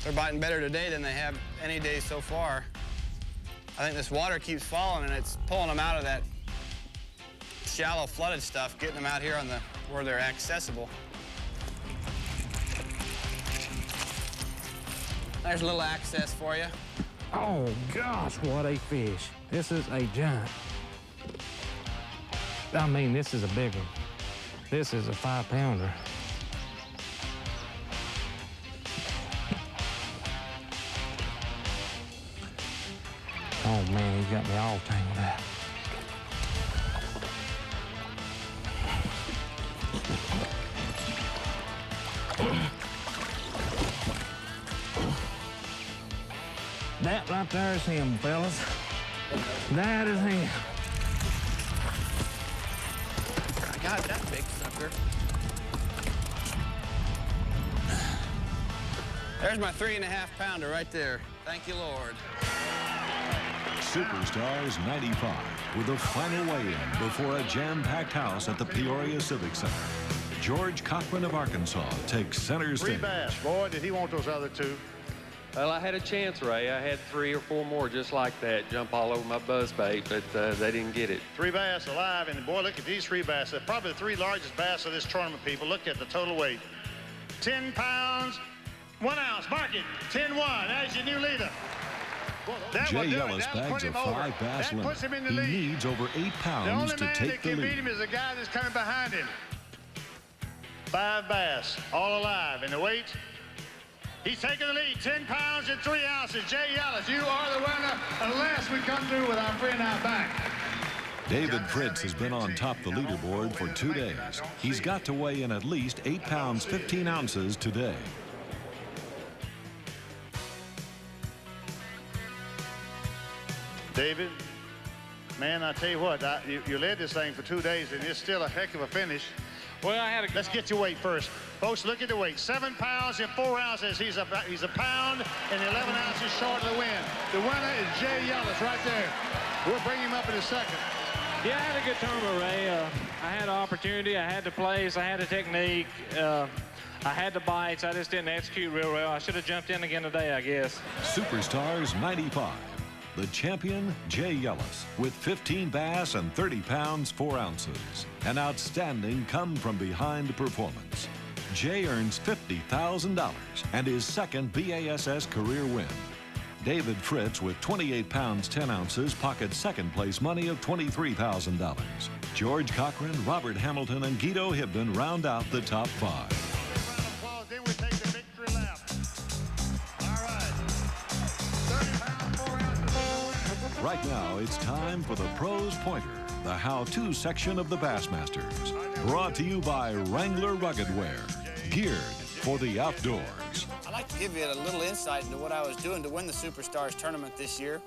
They're biting better today than they have any day so far. I think this water keeps falling and it's pulling them out of that shallow flooded stuff, getting them out here on where they're accessible. There's a little access for you. Oh gosh, what a fish. This is a giant. I mean, this is a big one. This is a 5-pounder. Oh man, he's got me all tangled up. That right there is him, fellas. That is him. I got that big sucker. There's my 3.5-pounder right there. Thank you, Lord. SuperStars 95 with a final weigh-in before a jam-packed house at the Peoria Civic Center. George Cochran of Arkansas takes center stage. 3 bass. Boy, did he want those other 2. Well, I had a chance, Ray. I had 3 or 4 more just like that jump all over my buzz bait, but they didn't get it. 3 bass alive, and boy, look at these 3 bass. They're probably the 3 largest bass of this tournament, people. Look at the total weight. 10 pounds, 1 ounce. Mark it. 10-1. That's your new leader. Jay Ellis bags a 5 bass limit. He needs over 8 pounds to take the lead. The only man that can beat him is the guy that's coming behind him. 5 bass, all alive. And the weight, he's taking the lead. 10 pounds and 3 ounces. Jay Ellis, you are the winner unless we come through with our friend out back. David Fritz has been on top the leaderboard for 2 days. He's got to weigh in at least 8 pounds, 15 ounces today. David, man, I tell you what, you led this thing for 2 days, and it's still a heck of a finish. Well, I had a... Let's get your weight first. Folks, look at the weight. 7 pounds and 4 ounces. He's a pound and 11 ounces short of the win. The winner is Jay Ellis right there. We'll bring him up in a second. Yeah, I had a good tournament, Ray. I had an opportunity. I had the place. I had the technique. I had the bites. I just didn't execute real well. I should have jumped in again today, I guess. SuperStars 95. The champion, Jay Ellis, with 15 bass and 30 pounds, 4 ounces. An outstanding come-from-behind performance. Jay earns $50,000 and his second BASS career win. David Fritz, with 28 pounds, 10 ounces, pockets second-place money of $23,000. George Cochran, Robert Hamilton, and Guido Hibden round out the top 5. Then we take the victory lap. All right. 30 pounds, 4 ounces. Right now, it's time for the Pros Pointer, the how-to section of the Bassmasters. Brought to you by Wrangler Rugged Wear, geared for the outdoors. I'd like to give you a little insight into what I was doing to win the SuperStars tournament this year.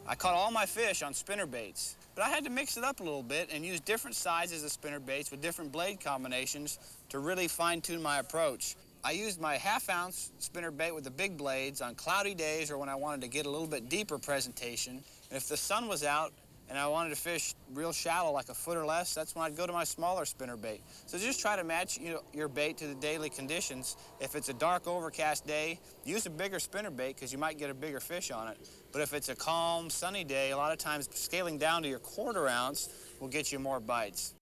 I caught all my fish on spinner baits, but I had to mix it up a little bit and use different sizes of spinner baits with different blade combinations to really fine-tune my approach. I used my half-ounce spinner bait with the big blades on cloudy days or when I wanted to get a little bit deeper presentation. And if the sun was out and I wanted to fish real shallow, like a foot or less, that's when I'd go to my smaller spinner bait. So just try to match your bait to the daily conditions. If it's a dark, overcast day, use a bigger spinner bait because you might get a bigger fish on it. But if it's a calm, sunny day, a lot of times scaling down to your 1/4 ounce will get you more bites.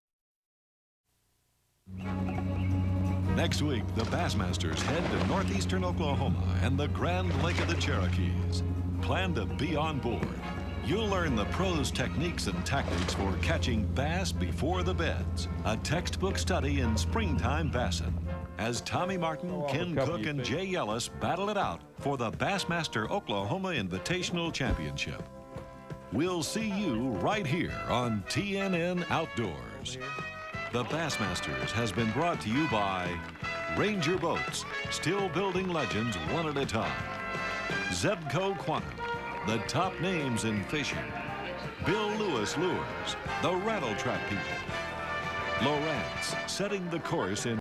Next week, the Bassmasters head to northeastern Oklahoma and the Grand Lake of the Cherokees. Plan to be on board. You'll learn the pros' techniques and tactics for catching bass before the beds. A textbook study in springtime bassin. As Tommy Martin, Ken Cook, and Jay Ellis battle it out for the Bassmaster Oklahoma Invitational Championship. We'll see you right here on TNN Outdoors. The Bassmasters has been brought to you by Ranger Boats, still building legends one at a time. Zebco Quantum, the top names in fishing. Bill Lewis Lures, the Rattle Trap people. Lowrance, setting the course in